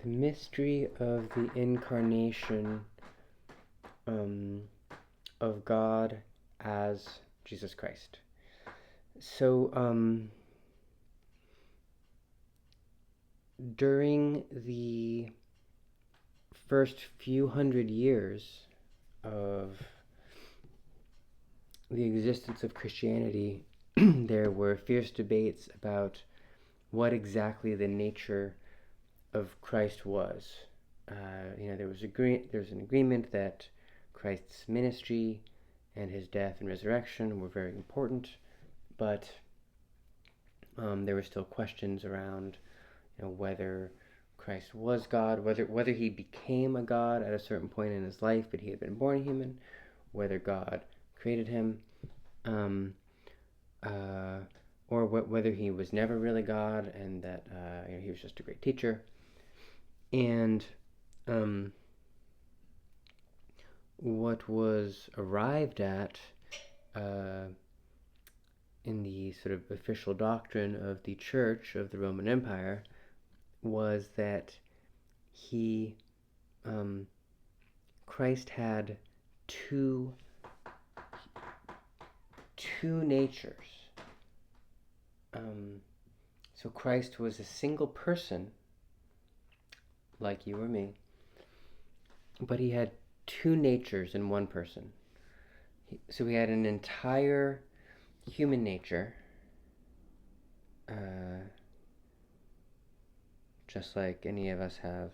The mystery of the Incarnation of God as Jesus Christ. So, during the first few hundred years of the existence of Christianity, there were fierce debates about what exactly the nature of Christ was. There was an agreement that Christ's ministry and his death and resurrection were very important, but there were still questions around, whether Christ was God, whether he became a God at a certain point in his life, but he had been born human, whether God created him, or whether he was never really God and that he was just a great teacher. And what was arrived at in the sort of official doctrine of the Church of the Roman Empire was that Christ had two natures. So Christ was a single person, like you or me, but he had two natures in one person. So he had an entire human nature, just like any of us have,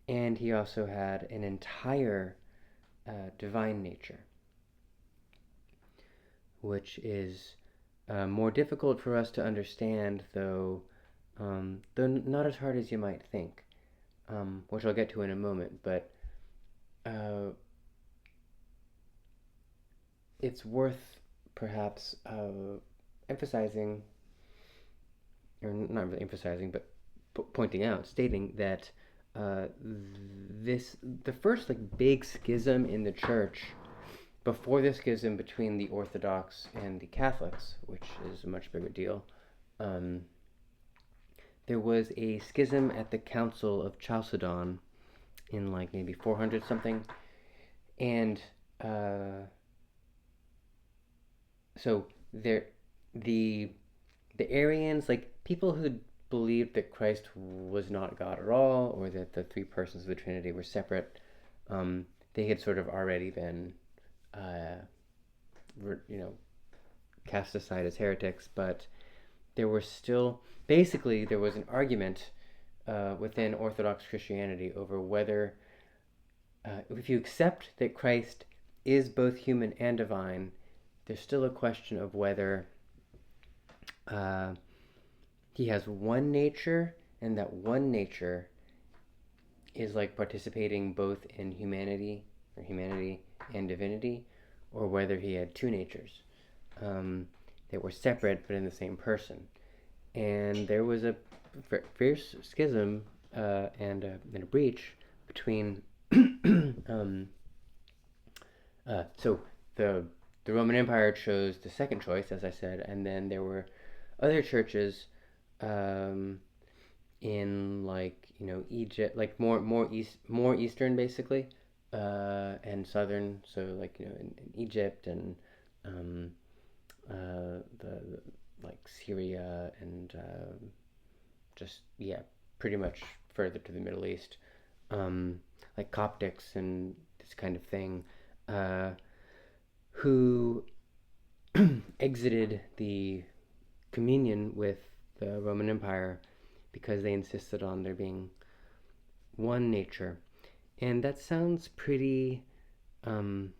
and he also had an entire divine nature, which is more difficult for us to understand, though not as hard as you might think, which I'll get to in a moment. But it's worth perhaps emphasizing, or not really emphasizing, but pointing out, stating that the first big schism in the church, before the schism between the Orthodox and the Catholics, which is a much bigger deal, there was a schism at the Council of Chalcedon in maybe 400 something, and so the Arians, people who believed that Christ was not God at all, or that the three persons of the Trinity were separate, they had sort of already been cast aside as heretics. But there was still, basically, there was an argument within Orthodox Christianity over whether, if you accept that Christ is both human and divine, there's still a question of whether he has one nature, and that one nature is participating both in humanity and divinity, or whether he had two natures that were separate but in the same person. And there was a fierce schism and a breach between so the Roman Empire chose the second choice, as I said, and then there were other churches in Egypt, more eastern basically, and southern, so in Egypt and Syria and pretty much further to the Middle East, Coptics and this kind of thing, who exited the communion with the Roman Empire because they insisted on there being one nature. And that sounds pretty a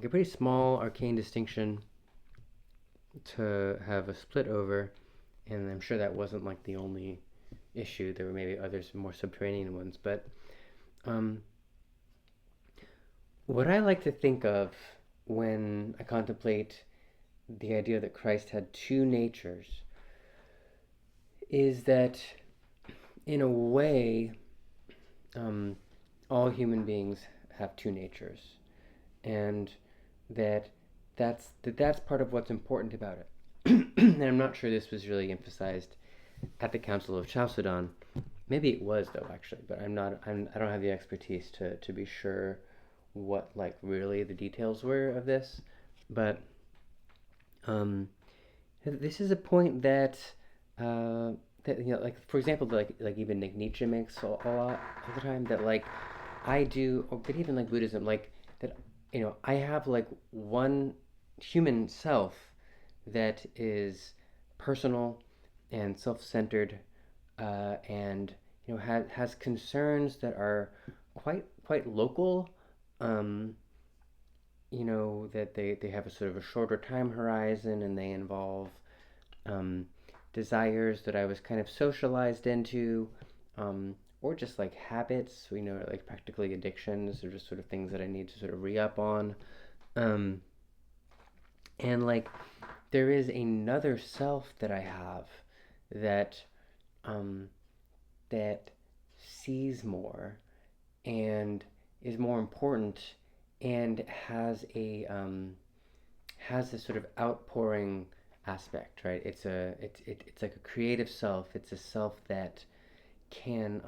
pretty small arcane distinction to have a split over, and I'm sure that wasn't the only issue. There were maybe others, more subterranean ones, but what I like to think of when I contemplate the idea that Christ had two natures is that, in a way, all human beings have two natures, and that's part of what's important about it. And I'm not sure this was really emphasized at the Council of Chalcedon, Maybe it was though, actually, but I don't have the expertise to be sure what like really the details were of this. But um, this is a point that that like for example, like even like Nietzsche makes a lot all the time, that like I do, but even like Buddhism, like that, I have like one human self that is personal and self-centered, and has concerns that are quite local. Um, that they have a sort of a shorter time horizon, and they involve um, desires that I was kind of socialized into, or just like habits, like practically addictions, or just sort of things that I need to sort of re up on. Um, and like there is another self that I have that um, that sees more and is more important, and has this sort of outpouring aspect, right? It's like a creative self. It's a self that can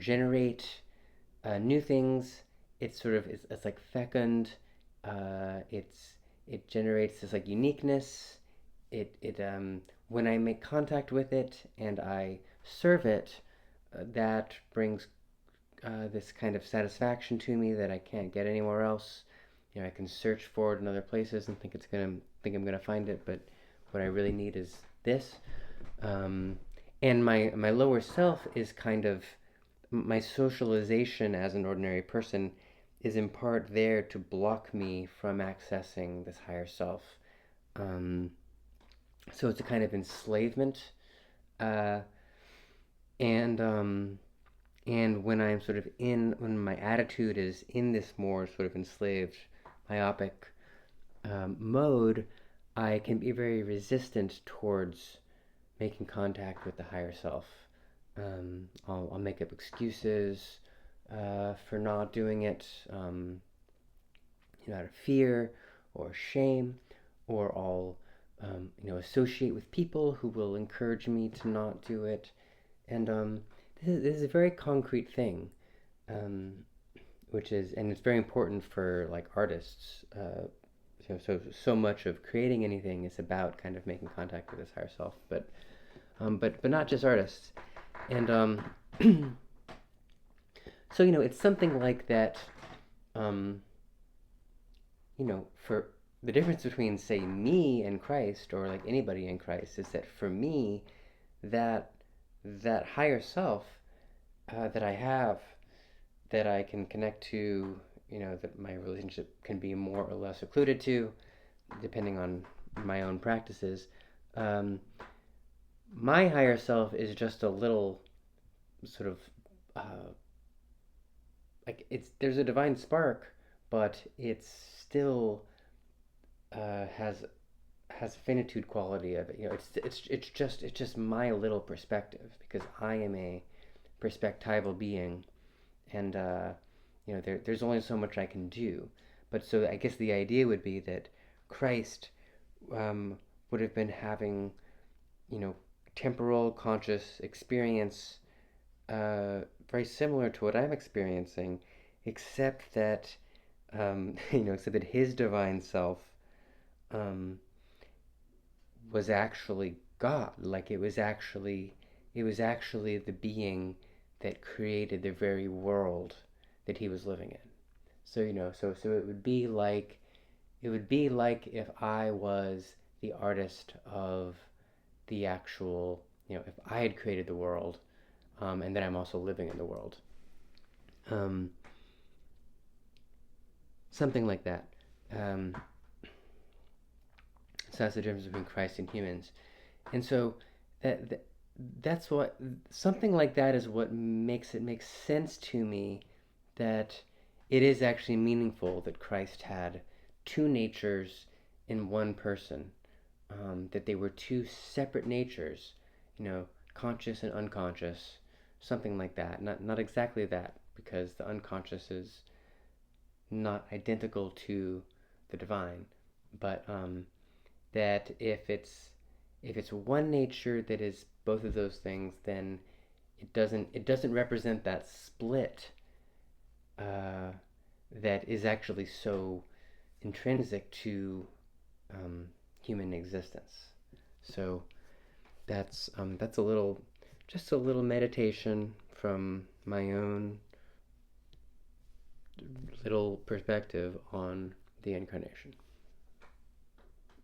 generate new things. It's like fecund. It generates this like uniqueness. It when I make contact with it and I serve it, that brings this kind of satisfaction to me that I can't get anywhere else. I can search for it in other places and think I'm gonna find it, but what I really need is this. Um, and my lower self is kind of my socialization as an ordinary person is in part there to block me from accessing this higher self. Um, so it's a kind of enslavement, uh, and when I'm sort of when my attitude is in this more sort of enslaved, myopic mode, I can be very resistant towards making contact with the higher self. I'll make up excuses for not doing it, out of fear or shame, or I'll associate with people who will encourage me to not do it. And this is a very concrete thing, um, and it's very important for like artists. So much of creating anything is about kind of making contact with this higher self, but not just artists. And so it's something like that. Um, for the difference between say me and Christ, or like anybody in Christ, is that for me, that that higher self that I have, that I can connect to, that my relationship can be more or less occluded to, depending on my own practices. Um, my higher self is just a little sort of like there's a divine spark, but it's still has finitude quality of it. It's just my little perspective, because I am a perspectival being, and there's only so much I can do. But so I guess the idea would be that Christ would have been having you know temporal conscious experience, very similar to what I'm experiencing, except that except that his divine self um, was actually God. Like it was actually the being that created the very world that he was living in. So it would be like if I was the artist of the actual, if I had created the world, and then I'm also living in the world. Um, Something like that. Um, so that's the difference between Christ and humans. And so that that's what something like that is what makes it make sense to me that it is actually meaningful that Christ had two natures in one person, that they were two separate natures, conscious and unconscious, something like that. Not exactly that, because the unconscious is not identical to the divine, but that if it's one nature that is both of those things, then it doesn't represent that split that is actually so intrinsic to human existence. So that's a little, just a little meditation from my own little perspective on the Incarnation.